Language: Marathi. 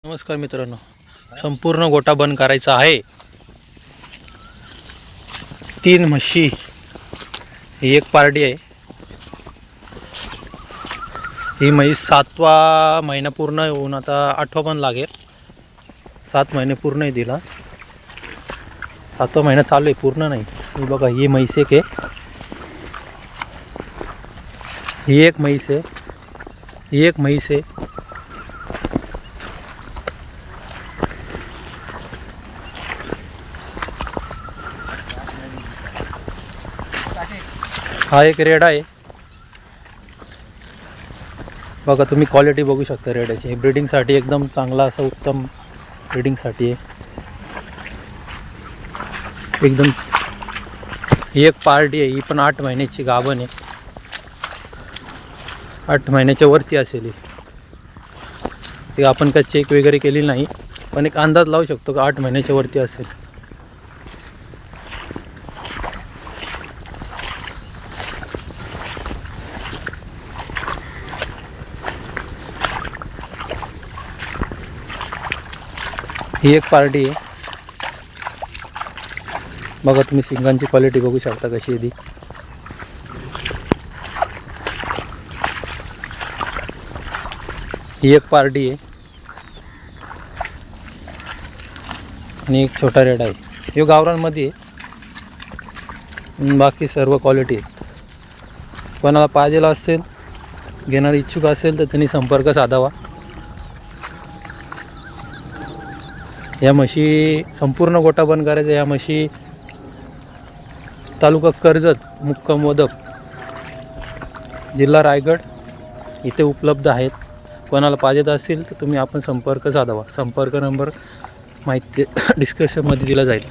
नमस्कार मित्रांनो, संपूर्ण गोठा बंद करायचा आहे. 3 म्हशी ही एक पार्टी आहे. ही म्हैस 7वा महिना पूर्ण होऊन आता 8वा पण लागेल. 7 महिने पूर्ण आहे तिला. 7वा महिना चालू आहे, पूर्ण नाही. ही बघा, ही म्हैस एक आहे, ही एक म्हैस आहे, ही एक म्हैस आहे. हा एक रेडा आहे. बघा, तुम्ही क्वालिटी बघू शकता रेड्याची. ब्रीडिंगसाठी एकदम चांगला असा उत्तम ब्रीडिंगसाठी आहे एकदम. ही एक पार्टी आहे, ही पण 8 महिन्याची गाभण आहे. 8 महिन्याच्या वरती असेल ही. ते आपण काय चेक वगैरे केली नाही, पण एक अंदाज लावू शकतो का 8 महिन्याच्या वरती असेल. ही एक पार्टी आहे. बघा, तुम्ही सिंगांची क्वालिटी बघू शकता कशी आहे ती. ही एक पार्टी आहे आणि एक छोटा रेडा आहे. हे गावरांमध्ये आहे. बाकी सर्व क्वालिटी आहेत. कोणाला पाहिजेला असेल, घेणार इच्छुक असेल तर त्यांनी संपर्क साधावा. या म्हशी संपूर्ण गोठा बंद करायचा. या म्हशी तालुका कर्जत, मुक्काम मोदक, जिल्हा रायगड इथे उपलब्ध आहेत. कोणाला पाहिजे असेल तर तुम्ही आपण संपर्क साधावा. संपर्क नंबर माहिती डिस्क्रिप्शनमध्ये दिला जाईल.